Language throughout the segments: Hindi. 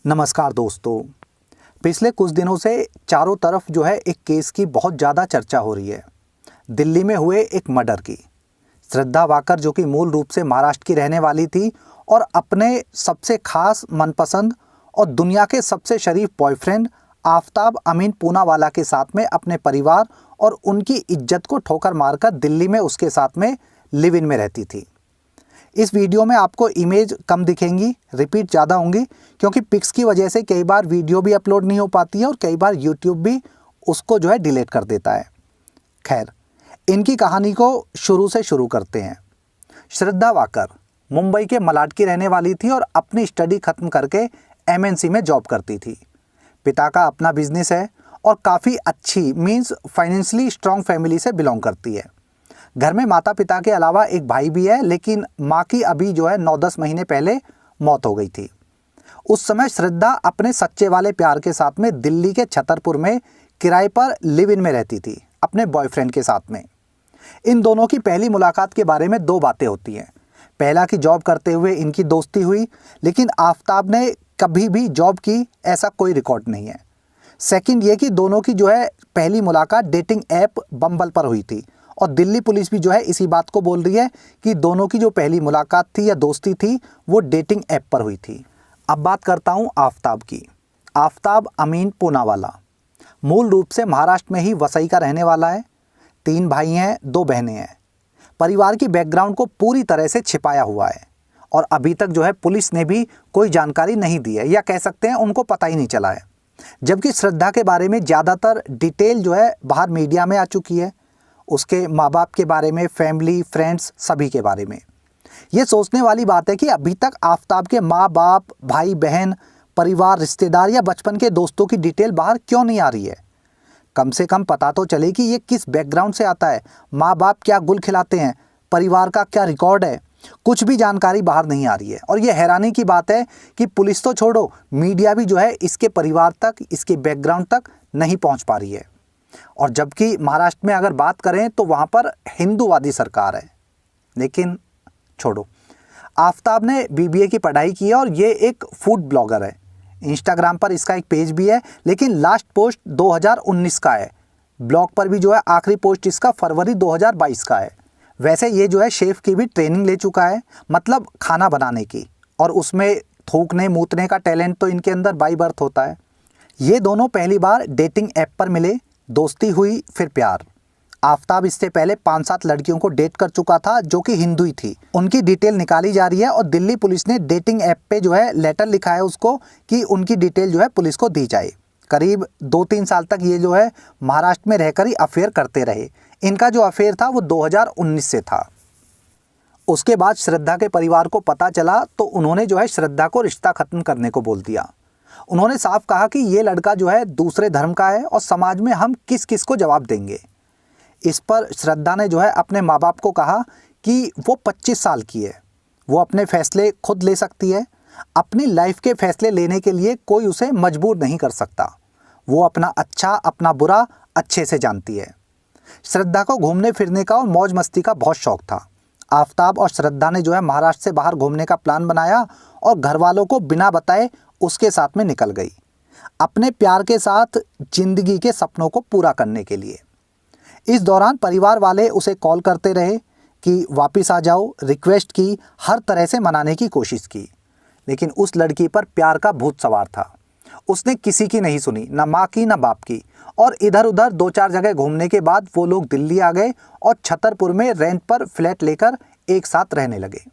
नमस्कार दोस्तों। पिछले कुछ दिनों से चारों तरफ एक केस की बहुत ज़्यादा चर्चा हो रही है। दिल्ली में हुए एक मर्डर की। श्रद्धा वाकर जो कि मूल रूप से महाराष्ट्र की रहने वाली थी और अपने सबसे खास मनपसंद और दुनिया के सबसे शरीफ बॉयफ्रेंड आफताब अमीन पूनावाला के साथ में अपने परिवार और उनकी इज्जत को ठोकर मारकर दिल्ली में उसके साथ में लिव इन में रहती थी। इस वीडियो में आपको इमेज कम दिखेंगी, रिपीट ज़्यादा होंगी, क्योंकि पिक्स की वजह से कई बार वीडियो भी अपलोड नहीं हो पाती है और कई बार यूट्यूब भी उसको डिलीट कर देता है। खैर, इनकी कहानी को शुरू से शुरू करते हैं। श्रद्धा वाकर मुंबई के मलाड की रहने वाली थी और अपनी स्टडी ख़त्म करके एमएनसी में जॉब करती थी। पिता का अपना बिजनेस है और काफ़ी अच्छी मीन्स फाइनेंशियली स्ट्रॉन्ग फैमिली से बिलोंग करती है। घर में माता पिता के अलावा एक भाई भी है, लेकिन माँ की अभी 9-10 महीने पहले मौत हो गई थी। उस समय श्रद्धा अपने सच्चे वाले प्यार के साथ में दिल्ली के छतरपुर में किराए पर लिव इन में रहती थी अपने बॉयफ्रेंड के साथ में। इन दोनों की पहली मुलाकात के बारे में दो बातें होती हैं। पहला कि जॉब करते हुए इनकी दोस्ती हुई, लेकिन आफताब ने कभी भी जॉब की ऐसा कोई रिकॉर्ड नहीं है। सेकंड ये कि दोनों की पहली मुलाकात डेटिंग ऐप बम्बल पर हुई थी और दिल्ली पुलिस भी इसी बात को बोल रही है कि दोनों की जो पहली मुलाकात थी या दोस्ती थी वो डेटिंग ऐप पर हुई थी। अब बात करता हूँ आफताब की। आफताब अमीन पूनावाला मूल रूप से महाराष्ट्र में ही वसई का रहने वाला है। 3 भाई हैं, 2 बहनें हैं। परिवार की बैकग्राउंड को पूरी तरह से छिपाया हुआ है और अभी तक पुलिस ने भी कोई जानकारी नहीं दी है, या कह सकते हैं उनको पता ही नहीं चला है। जबकि श्रद्धा के बारे में ज़्यादातर डिटेल बाहर मीडिया में आ चुकी है, उसके माँ बाप के बारे में, फैमिली, फ्रेंड्स, सभी के बारे में। ये सोचने वाली बात है कि अभी तक आफताब के माँ बाप, भाई बहन, परिवार, रिश्तेदार या बचपन के दोस्तों की डिटेल बाहर क्यों नहीं आ रही है। कम से कम पता तो चले कि ये किस बैकग्राउंड से आता है, माँ बाप क्या गुल खिलाते हैं, परिवार का क्या रिकॉर्ड है। कुछ भी जानकारी बाहर नहीं आ रही है और ये हैरानी की बात है कि पुलिस तो छोड़ो, मीडिया भी इसके परिवार तक, इसके बैकग्राउंड तक नहीं पहुँच पा रही है। और जबकि महाराष्ट्र में अगर बात करें तो वहाँ पर हिंदूवादी सरकार है। लेकिन छोड़ो, आफताब ने बीबीए की पढ़ाई की है और ये एक फूड ब्लॉगर है। इंस्टाग्राम पर इसका एक पेज भी है, लेकिन लास्ट पोस्ट 2019 का है। ब्लॉग पर भी आखिरी पोस्ट इसका फरवरी 2022 का है। वैसे ये शेफ़ की भी ट्रेनिंग ले चुका है, मतलब खाना बनाने की, और उसमें थूकने मूतने का टैलेंट तो इनके अंदर बाई बर्थ होता है। ये दोनों पहली बार डेटिंग ऐप पर मिले, दोस्ती हुई, फिर प्यार। आफताब इससे पहले 5-7 लड़कियों को डेट कर चुका था जो कि हिंदू ही थी। उनकी डिटेल निकाली जा रही है और दिल्ली पुलिस ने डेटिंग ऐप पे लेटर लिखा है उसको कि उनकी डिटेल पुलिस को दी जाए। करीब 2-3 साल तक ये महाराष्ट्र में रहकर ही अफेयर करते रहे। इनका जो अफेयर था वो 2019 से था। उसके बाद श्रद्धा के परिवार को पता चला तो उन्होंने श्रद्धा को रिश्ता ख़त्म करने को बोल दिया। उन्होंने साफ कहा कि ये लड़का दूसरे धर्म का है और समाज में हम किस किस को जवाब देंगे। इस पर श्रद्धा ने अपने माँ बाप को कहा कि वो 25 साल की है, वो अपने फैसले खुद ले सकती है। अपनी लाइफ के फैसले लेने के लिए कोई उसे मजबूर नहीं कर सकता। वो अपना अच्छा अपना बुरा अच्छे से जानती है। श्रद्धा को घूमने फिरने का और मौज मस्ती का बहुत शौक़ था। आफताब और श्रद्धा ने महाराष्ट्र से बाहर घूमने का प्लान बनाया और घर वालों को बिना बताए उसके साथ में निकल गई, अपने प्यार के साथ जिंदगी के सपनों को पूरा करने के लिए। इस दौरान परिवार वाले उसे कॉल करते रहे कि वापस आ जाओ, रिक्वेस्ट की, हर तरह से मनाने की कोशिश की, लेकिन उस लड़की पर प्यार का भूत सवार था। उसने किसी की नहीं सुनी, ना माँ की ना बाप की, और इधर उधर 2-4 जगह घूमने के बाद वो लोग दिल्ली आ गए और छतरपुर में रेंट पर फ्लैट लेकर एक साथ रहने लगे।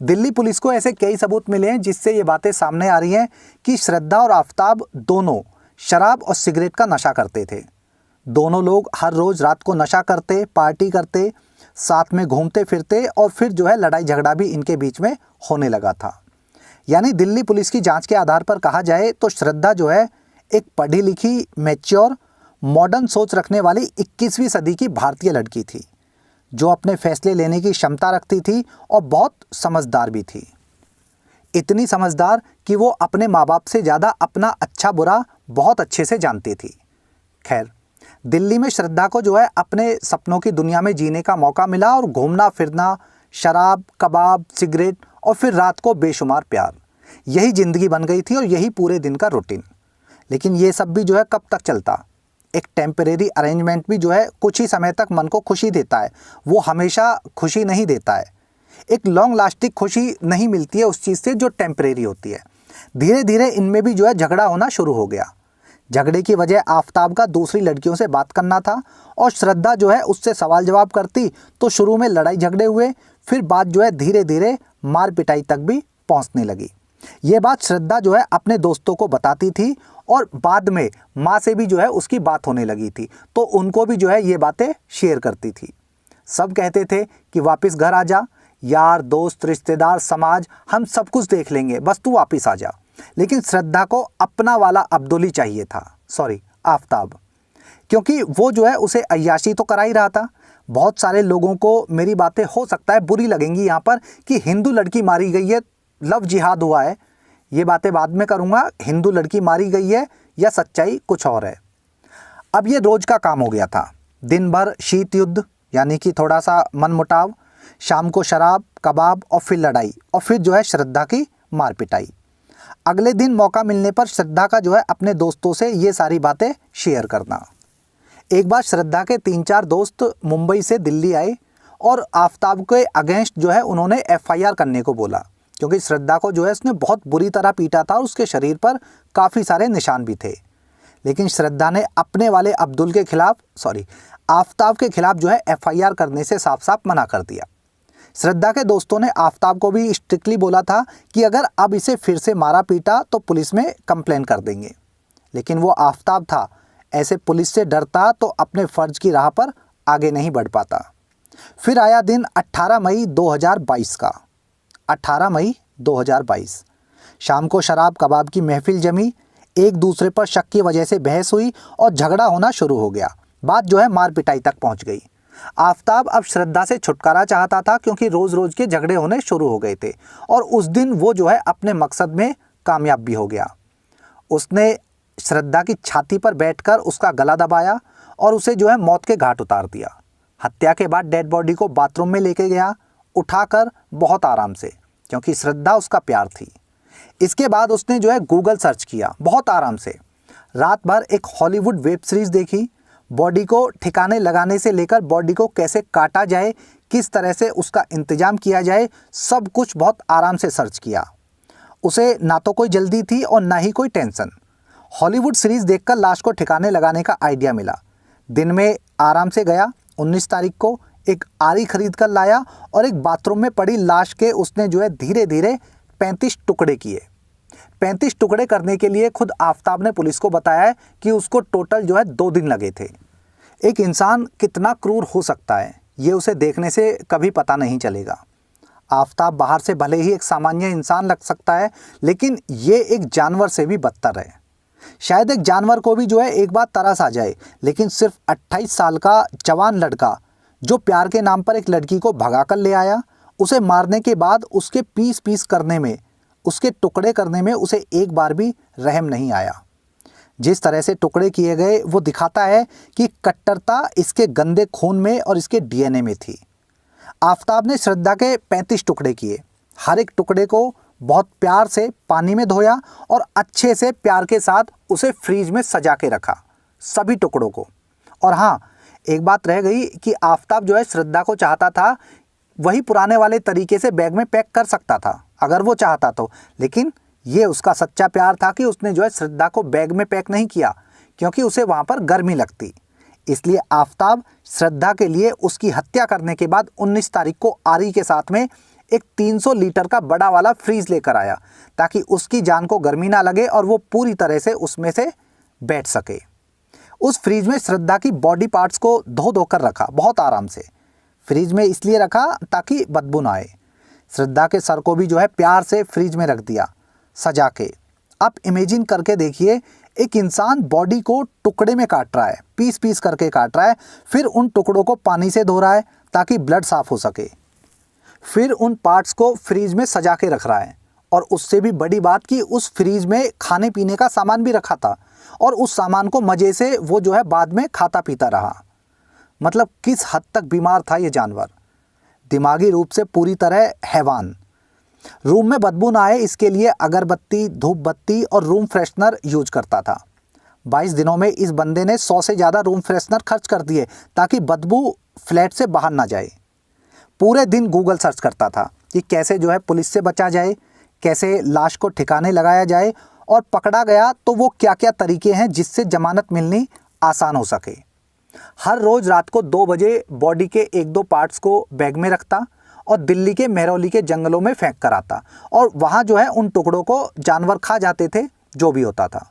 दिल्ली पुलिस को ऐसे कई सबूत मिले हैं जिससे ये बातें सामने आ रही हैं कि श्रद्धा और आफताब दोनों शराब और सिगरेट का नशा करते थे। दोनों लोग हर रोज़ रात को नशा करते, पार्टी करते, साथ में घूमते फिरते और फिर लड़ाई झगड़ा भी इनके बीच में होने लगा था। यानी दिल्ली पुलिस की जांच के आधार पर कहा जाए तो श्रद्धा एक पढ़ी लिखी, मैच्योर, मॉडर्न सोच रखने वाली 21वीं सदी की भारतीय लड़की थी जो अपने फैसले लेने की क्षमता रखती थी और बहुत समझदार भी थी। इतनी समझदार कि वो अपने माँ बाप से ज़्यादा अपना अच्छा बुरा बहुत अच्छे से जानती थी। खैर, दिल्ली में श्रद्धा को अपने सपनों की दुनिया में जीने का मौका मिला और घूमना फिरना, शराब, कबाब, सिगरेट और फिर रात को बेशुमार प्यार, यही ज़िंदगी बन गई थी और यही पूरे दिन का रूटीन। लेकिन ये सब भी जो है कब तक चलता। एक टेम्परेरी अरेंजमेंट भी जो है कुछ ही समय तक मन को खुशी देता है, वो हमेशा खुशी नहीं देता है। एक लॉन्ग लास्टिंग खुशी नहीं मिलती है उस चीज़ से जो टेम्परेरी होती है। धीरे धीरे इनमें भी जो है झगड़ा होना शुरू हो गया। झगड़े की वजह आफ्ताब का दूसरी लड़कियों से बात करना था और श्रद्धा जो है उससे सवाल जवाब करती। तो शुरू में लड़ाई झगड़े हुए, फिर बात जो है धीरे धीरे मार पिटाई तक भी पहुंचने लगी। ये बात श्रद्धा जो है अपने दोस्तों को बताती थी और बाद में माँ से भी जो है उसकी बात होने लगी थी, तो उनको भी जो है ये बातें शेयर करती थी। सब कहते थे कि वापस घर आ जा, यार दोस्त रिश्तेदार समाज हम सब कुछ देख लेंगे, बस तू वापस आ जा। लेकिन श्रद्धा को अपना वाला अब्दुल ही चाहिए था, सॉरी आफ्ताब, क्योंकि वो जो है उसे अय्याशी तो करा ही रहा था। बहुत सारे लोगों को मेरी बातें हो सकता है बुरी लगेंगी यहाँ पर कि हिंदू लड़की मारी गई है, लव जिहाद हुआ है, ये बातें बाद में करूँगा। हिंदू लड़की मारी गई है या सच्चाई कुछ और है। अब ये रोज़ का काम हो गया था। दिन भर शीत युद्ध यानी कि थोड़ा सा मनमुटाव, शाम को शराब कबाब और फिर लड़ाई और फिर जो है श्रद्धा की मार पिटाई। अगले दिन मौका मिलने पर श्रद्धा का जो है अपने दोस्तों से ये सारी बातें शेयर करना। एक बार श्रद्धा के 3-4 दोस्त मुंबई से दिल्ली आए और आफ्ताब के अगेंस्ट जो है उन्होंने एफआईआर करने को बोला, क्योंकि श्रद्धा को जो है उसने बहुत बुरी तरह पीटा था और उसके शरीर पर काफ़ी सारे निशान भी थे। लेकिन श्रद्धा ने अपने वाले अब्दुल के खिलाफ आफ्ताब के खिलाफ जो है एफआईआर करने से साफ साफ मना कर दिया। श्रद्धा के दोस्तों ने आफ्ताब को भी स्ट्रिक्टली बोला था कि अगर अब इसे फिर से मारा पीटा तो पुलिस में कंप्लेन कर देंगे। लेकिन वो आफ्ताब था, ऐसे पुलिस से डरता तो अपने फ़र्ज की राह पर आगे नहीं बढ़ पाता। फिर आया दिन 18 मई 2022 का। 18 मई 2022 शाम को शराब कबाब की महफिल जमी। एक दूसरे पर शक की वजह से बहस हुई और झगड़ा होना शुरू हो गया। बात जो है मार पिटाई तक पहुंच गई। आफ्ताब अब श्रद्धा से छुटकारा चाहता था, क्योंकि रोज़ रोज़ के झगड़े होने शुरू हो गए थे और उस दिन वो जो है अपने मकसद में कामयाब भी हो गया। उसने श्रद्धा की छाती पर बैठकर उसका गला दबाया और उसे जो है मौत के घाट उतार दिया। हत्या के बाद डेड बॉडी को बाथरूम में लेके गया, उठाकर बहुत आराम से, क्योंकि श्रद्धा उसका प्यार थी। इसके बाद उसने जो है गूगल सर्च किया बहुत आराम से। रात भर एक हॉलीवुड वेब सीरीज़ देखी। बॉडी को ठिकाने लगाने से लेकर बॉडी को कैसे काटा जाए, किस तरह से उसका इंतजाम किया जाए, सब कुछ बहुत आराम से सर्च किया। उसे ना तो कोई जल्दी थी और ना ही कोई टेंशन। हॉलीवुड सीरीज़ देखकर लाश को ठिकाने लगाने का आइडिया मिला। दिन में आराम से गया। 19 तारीख को एक आरी खरीद कर लाया और एक बाथरूम में पड़ी लाश के उसने जो है धीरे धीरे 35 टुकड़े किए। 35 टुकड़े करने के लिए खुद आफ्ताब ने पुलिस को बताया है कि उसको टोटल जो है 2 दिन लगे थे। एक इंसान कितना क्रूर हो सकता है ये उसे देखने से कभी पता नहीं चलेगा। आफ्ताब बाहर से भले ही एक सामान्य इंसान लग सकता है, लेकिन ये एक जानवर से भी बदतर है। शायद एक जानवर को भी जो है एक बार तरस आ जाए, लेकिन सिर्फ 28 साल का जवान लड़का जो प्यार के नाम पर एक लड़की को भगा कर ले आया, उसे मारने के बाद उसके पीस पीस करने में, उसके टुकड़े करने में उसे एक बार भी रहम नहीं आया। जिस तरह से टुकड़े किए गए वो दिखाता है कि कट्टरता इसके गंदे खून में और इसके डीएनए में थी। आफ्ताब ने श्रद्धा के 35 टुकड़े किए। हर एक टुकड़े को बहुत प्यार से पानी में धोया और अच्छे से प्यार के साथ उसे फ्रीज में सजा के रखा, सभी टुकड़ों को। और हाँ, एक बात रह गई कि आफ्ताब जो है श्रद्धा को चाहता था, वही पुराने वाले तरीके से बैग में पैक कर सकता था अगर वो चाहता तो, लेकिन ये उसका सच्चा प्यार था कि उसने जो है श्रद्धा को बैग में पैक नहीं किया, क्योंकि उसे वहाँ पर गर्मी लगती। इसलिए आफ्ताब श्रद्धा के लिए उसकी हत्या करने के बाद 19 तारीख को आरी के साथ में एक 300 लीटर का बड़ा वाला फ्रीज लेकर आया, ताकि उसकी जान को गर्मी ना लगे और वो पूरी तरह से उसमें से बैठ सके। उस फ्रीज में श्रद्धा की बॉडी पार्ट्स को धो धोकर रखा बहुत आराम से। फ्रीज में इसलिए रखा ताकि बदबू ना आए। श्रद्धा के सर को भी जो है प्यार से फ्रीज में रख दिया सजा के। आप इमेजिन करके देखिए, एक इंसान बॉडी को टुकड़े में काट रहा है, पीस पीस करके काट रहा है, फिर उन टुकड़ों को पानी से धो रहा है ताकि ब्लड साफ हो सके, फिर उन पार्ट्स को फ्रीज में सजा के रख रहा है। और उससे भी बड़ी बात कि उस फ्रीज में खाने पीने का सामान भी रखा था और उस सामान को मज़े से वो जो है बाद में खाता पीता रहा। मतलब किस हद तक बीमार था ये जानवर, दिमागी रूप से पूरी तरह हैवान। रूम में बदबू ना आए इसके लिए अगरबत्ती, धूप बत्ती और रूम फ्रेशनर यूज करता था। 22 दिनों में इस बंदे ने 100 से ज़्यादा रूम फ्रेशनर खर्च कर दिए ताकि बदबू फ्लैट से बाहर ना जाए। पूरे दिन गूगल सर्च करता था कि कैसे जो है पुलिस से बचा जाए, कैसे लाश को ठिकाने लगाया जाए, और पकड़ा गया तो वो क्या क्या तरीके हैं जिससे जमानत मिलनी आसान हो सके। हर रोज़ रात को 2 बजे बॉडी के 1-2 पार्ट्स को बैग में रखता और दिल्ली के मेहरौली के जंगलों में फेंक कर आता, और वहाँ जो है उन टुकड़ों को जानवर खा जाते थे, जो भी होता था।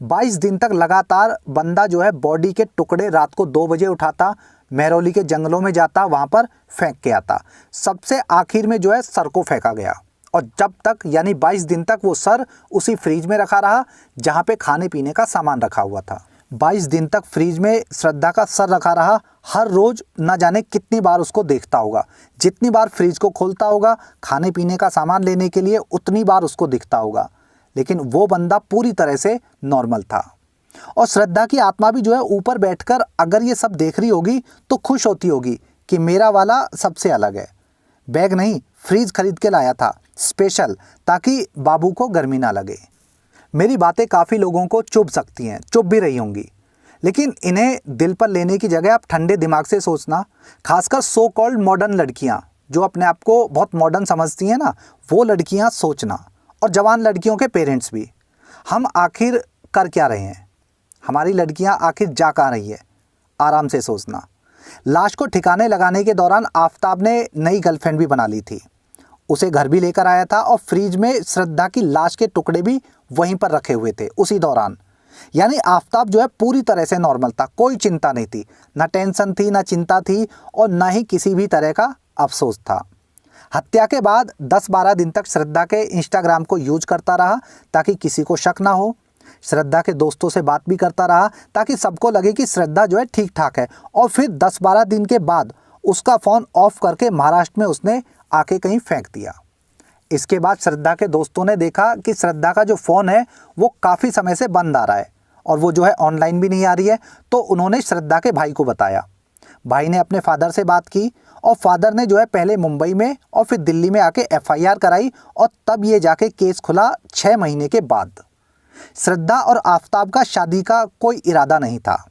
22 दिन तक लगातार बंदा जो है बॉडी के टुकड़े रात को 2 बजे उठाता, मेहरौली के जंगलों में जाता, वहाँ पर फेंक के आता। सबसे आखिर में जो है सर को फेंका गया, और जब तक यानी 22 दिन तक वो सर उसी फ्रीज में रखा रहा जहाँ पे खाने पीने का सामान रखा हुआ था। 22 दिन तक फ्रीज में श्रद्धा का सर रखा रहा। हर रोज़ न जाने कितनी बार उसको देखता होगा, जितनी बार फ्रीज को खोलता होगा खाने पीने का सामान लेने के लिए उतनी बार उसको दिखता होगा, लेकिन वो बंदा पूरी तरह से नॉर्मल था। और श्रद्धा की आत्मा भी जो है ऊपर बैठकर अगर ये सब देख रही होगी तो खुश होती होगी कि मेरा वाला सबसे अलग है। बैग नहीं, फ्रीज खरीद के लाया था स्पेशल, ताकि बाबू को गर्मी ना लगे। मेरी बातें काफ़ी लोगों को चुभ सकती हैं, चुभ भी रही होंगी, लेकिन इन्हें दिल पर लेने की जगह आप ठंडे दिमाग से सोचना। खासकर सो कॉल्ड मॉडर्न लड़कियां जो अपने आप को बहुत मॉडर्न समझती हैं ना, वो लड़कियां सोचना, और जवान लड़कियों के पेरेंट्स भी। हम आखिर कर क्या रहे हैं? हमारी लड़कियां आखिर जा कहाँ रही है? आराम से सोचना। लाश को ठिकाने लगाने के दौरान आफताब ने नई गर्लफ्रेंड भी बना ली थी। उसे घर भी लेकर आया था और फ्रिज में श्रद्धा की लाश के टुकड़े भी वहीं पर रखे हुए थे उसी दौरान। यानी आफताब जो है पूरी तरह से नॉर्मल था, कोई चिंता नहीं थी, ना टेंशन थी, ना चिंता थी, और ना ही किसी भी तरह का अफसोस था। हत्या के बाद 10-12 दिन तक श्रद्धा के इंस्टाग्राम को यूज करता रहा ताकि किसी को शक ना हो। श्रद्धा के दोस्तों से बात भी करता रहा ताकि सबको लगे कि श्रद्धा जो है ठीक ठाक है। और फिर 10-12 दिन के बाद उसका फ़ोन ऑफ करके महाराष्ट्र में उसने आके कहीं फेंक दिया। इसके बाद श्रद्धा के दोस्तों ने देखा कि श्रद्धा का जो फ़ोन है वो काफ़ी समय से बंद आ रहा है और वो जो है ऑनलाइन भी नहीं आ रही है। तो उन्होंने श्रद्धा के भाई को बताया। भाई ने अपने फादर से बात की और फादर ने जो है पहले मुंबई में और फिर दिल्ली में आके एफआईआर कराई, और तब ये जाके केस खुला 6 महीने के बाद। श्रद्धा और आफताब का शादी का कोई इरादा नहीं था,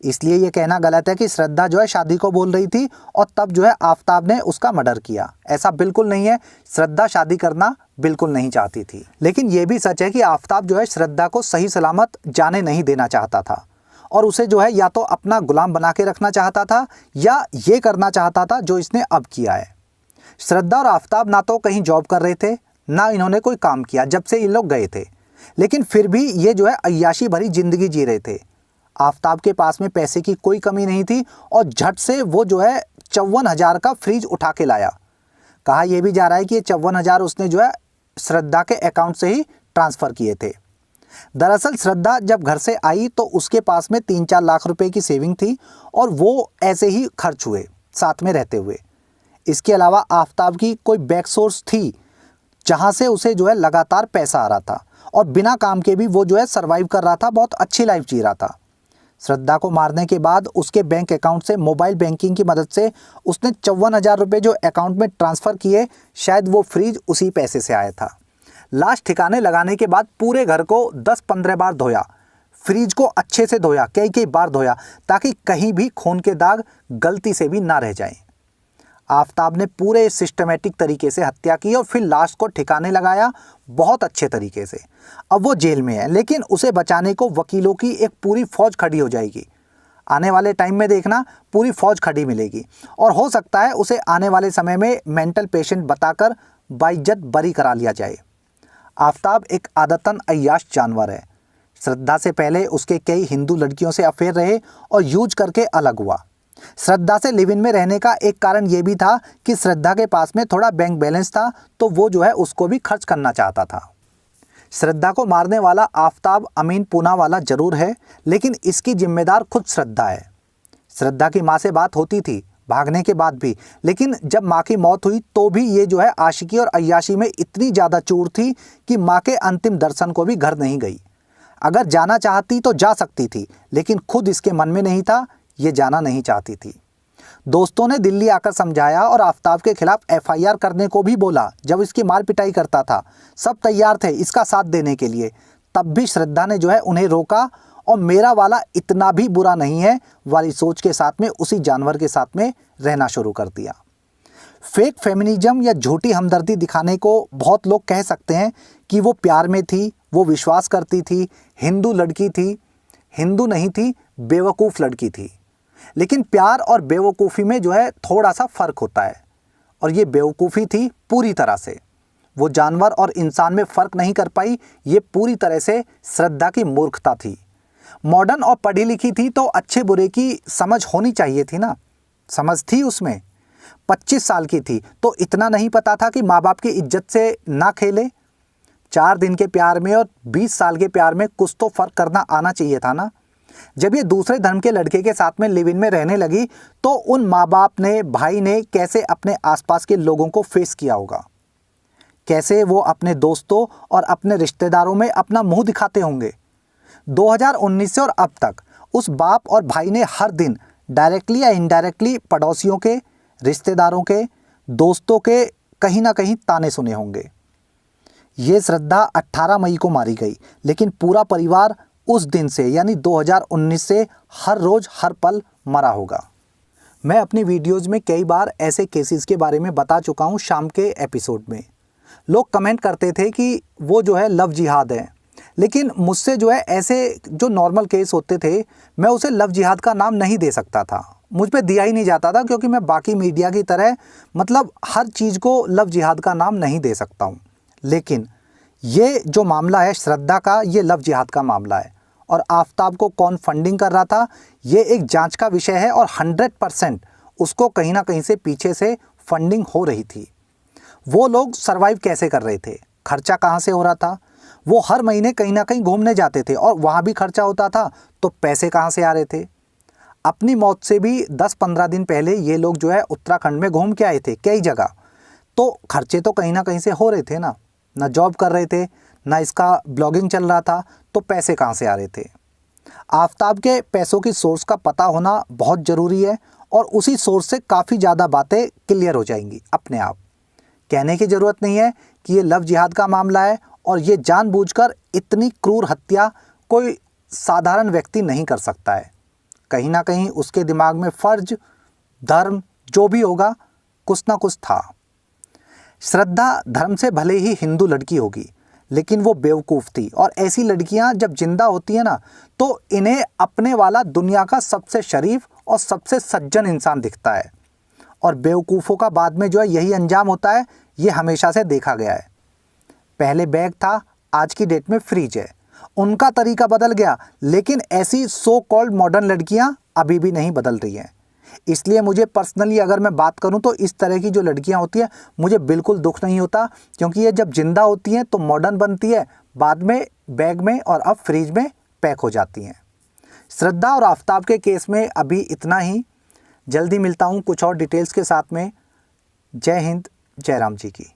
इसलिए ये कहना गलत है कि श्रद्धा जो है शादी को बोल रही थी और तब जो है आफताब ने उसका मर्डर किया। ऐसा बिल्कुल नहीं है, श्रद्धा शादी करना बिल्कुल नहीं चाहती थी। लेकिन ये भी सच है कि आफताब जो है श्रद्धा को सही सलामत जाने नहीं देना चाहता था, और उसे जो है या तो अपना गुलाम बना के रखना चाहता था या ये करना चाहता था जो इसने अब किया है। श्रद्धा और आफताब ना तो कहीं जॉब कर रहे थे, ना इन्होंने कोई काम किया जब से ये लोग गए थे, लेकिन फिर भी ये जो है अय्याशी भरी ज़िंदगी जी रहे थे। आफताब के पास में पैसे की कोई कमी नहीं थी और झट से वो जो है 54,000 का फ्रिज उठा के लाया। कहा यह भी जा रहा है कि ये 54,000 उसने जो है श्रद्धा के अकाउंट से ही ट्रांसफ़र किए थे। दरअसल श्रद्धा जब घर से आई तो उसके पास में 3-4 लाख रुपए की सेविंग थी और वो ऐसे ही खर्च हुए साथ में रहते हुए। इसके अलावा आफताब की कोई बैक सोर्स थी जहाँ से उसे जो है लगातार पैसा आ रहा था, और बिना काम के भी वो जो है सर्वाइव कर रहा था, बहुत अच्छी लाइफ जी रहा था। श्रद्धा को मारने के बाद उसके बैंक अकाउंट से मोबाइल बैंकिंग की मदद से उसने 54,000 रुपये जो अकाउंट में ट्रांसफ़र किए, शायद वो फ्रिज उसी पैसे से आया था। लाश ठिकाने लगाने के बाद पूरे घर को 10-15 बार धोया, फ्रिज को अच्छे से धोया, कई बार धोया, ताकि कहीं भी खून के दाग गलती से भी ना रह जाएं। आफताब ने पूरे सिस्टमेटिक तरीके से हत्या की और फिर लाश को ठिकाने लगाया बहुत अच्छे तरीके से। अब वो जेल में है, लेकिन उसे बचाने को वकीलों की एक पूरी फौज खड़ी हो जाएगी। आने वाले टाइम में देखना पूरी फौज खड़ी मिलेगी, और हो सकता है उसे आने वाले समय में मेंटल पेशेंट बताकर बाइज्जत बरी करा लिया जाए। आफताब एक आदतन अय्याश जानवर है। श्रद्धा से पहले उसके कई हिंदू लड़कियों से अफेयर रहे और यूज करके अलग हुआ। श्रद्धा से लिव इन में रहने का एक कारण ये भी था कि श्रद्धा के पास में थोड़ा बैंक बैलेंस था, तो वो जो है उसको भी खर्च करना चाहता था। श्रद्धा को मारने वाला आफताब अमीन पूना वाला जरूर है, लेकिन इसकी जिम्मेदार खुद श्रद्धा है। श्रद्धा की माँ से बात होती थी भागने के बाद भी, लेकिन जब माँ की मौत हुई तो भी ये जो है आशिकी और अय्याशी में इतनी ज़्यादा चूर थी कि माँ के अंतिम दर्शन को भी घर नहीं गई। अगर जाना चाहती तो जा सकती थी, लेकिन खुद इसके मन में नहीं था, ये जाना नहीं चाहती थी। दोस्तों ने दिल्ली आकर समझाया और आफताब के खिलाफ एफआईआर करने को भी बोला। जब इसकी मार पिटाई करता था सब तैयार थे इसका साथ देने के लिए, तब भी श्रद्धा ने जो है उन्हें रोका और मेरा वाला इतना भी बुरा नहीं है वाली सोच के साथ में उसी जानवर के साथ में रहना शुरू कर दिया। फेक फेमिनिज्म या झूठी हमदर्दी दिखाने को बहुत लोग कह सकते हैं कि वो प्यार में थी, वो विश्वास करती थी, हिंदू लड़की थी, हिंदू नहीं थी, बेवकूफ़ लड़की थी। लेकिन प्यार और बेवकूफ़ी में जो है थोड़ा सा फ़र्क होता है, और ये बेवकूफ़ी थी पूरी तरह से। वो जानवर और इंसान में फ़र्क नहीं कर पाई, ये पूरी तरह से श्रद्धा की मूर्खता थी। मॉडर्न और पढ़ी लिखी थी तो अच्छे बुरे की समझ होनी चाहिए थी ना, समझ थी उसमें। 25 साल की थी तो इतना नहीं पता था कि माँ बाप की इज्जत से ना खेले। 4 दिन के प्यार में और 20 साल के प्यार में कुछ तो फ़र्क करना आना चाहिए था ना। जब ये दूसरे धर्म के लड़के के साथ में लिव इन में रहने लगी तो उन माँ बाप ने, भाई ने कैसे अपने आसपास के लोगों को फेस किया होगा, कैसे वो अपने दोस्तों और अपने रिश्तेदारों में अपना मुंह दिखाते होंगे। 2019 से और अब तक उस बाप और भाई ने हर दिन डायरेक्टली या इनडायरेक्टली पड़ोसियों के, रिश्तेदारों के, दोस्तों के कहीं ना कहीं ताने सुने होंगे। ये श्रद्धा 18 मई को मारी गई, लेकिन पूरा परिवार उस दिन से यानी 2019 से हर रोज़ हर पल मरा होगा। मैं अपनी वीडियोज़ में कई बार ऐसे केसेस के बारे में बता चुका हूँ। शाम के एपिसोड में लोग कमेंट करते थे कि वो जो है लव जिहाद है, लेकिन मुझसे जो है ऐसे जो नॉर्मल केस होते थे मैं उसे लव जिहाद का नाम नहीं दे सकता था, मुझ पे दिया ही नहीं जाता था, क्योंकि मैं बाकी मीडिया की तरह मतलब हर चीज़ को लव जिहाद का नाम नहीं दे सकता हूँ। लेकिन ये जो मामला है श्रद्धा का, ये लव जिहाद का मामला है। और आफताब को कौन फंडिंग कर रहा था ये एक जांच का विषय है, और 100% उसको कहीं ना कहीं से पीछे से फंडिंग हो रही थी। वो लोग सरवाइव कैसे कर रहे थे, खर्चा कहाँ से हो रहा था, वो हर महीने कहीं ना कहीं घूमने जाते थे और वहाँ भी खर्चा होता था, तो पैसे कहाँ से आ रहे थे। अपनी मौत से भी 10-15 दिन पहले ये लोग जो है उत्तराखंड में घूम के आए थे कई जगह, तो खर्चे तो कहीं ना कहीं से हो रहे थे ना जॉब कर रहे थे, ना इसका ब्लॉगिंग चल रहा था, तो पैसे कहाँ से आ रहे थे। आफताब के पैसों की सोर्स का पता होना बहुत ज़रूरी है, और उसी सोर्स से काफ़ी ज़्यादा बातें क्लियर हो जाएंगी अपने आप। कहने की ज़रूरत नहीं है कि ये लव जिहाद का मामला है, और ये जानबूझकर इतनी क्रूर हत्या कोई साधारण व्यक्ति नहीं कर सकता है। कहीं ना कहीं उसके दिमाग में फ़र्ज, धर्म जो भी होगा कुछ ना कुछ था। श्रद्धा धर्म से भले ही हिंदू लड़की होगी, लेकिन वो बेवकूफ़ थी, और ऐसी लड़कियां जब जिंदा होती हैं ना तो इन्हें अपने वाला दुनिया का सबसे शरीफ और सबसे सज्जन इंसान दिखता है, और बेवकूफ़ों का बाद में जो है यही अंजाम होता है। ये हमेशा से देखा गया है। पहले बैग था, आज की डेट में फ्रिज है। उनका तरीका बदल गया, लेकिन ऐसी सो कॉल्ड मॉडर्न लड़कियां अभी भी नहीं बदल रही हैं। इसलिए मुझे पर्सनली अगर मैं बात करूं तो इस तरह की जो लड़कियां होती हैं मुझे बिल्कुल दुख नहीं होता, क्योंकि ये जब जिंदा होती हैं तो मॉडर्न बनती है, बाद में बैग में और अब फ्रिज में पैक हो जाती हैं। श्रद्धा और आफताब के केस में अभी इतना ही। जल्दी मिलता हूं कुछ और डिटेल्स के साथ में। जय हिंद, जय राम जी की।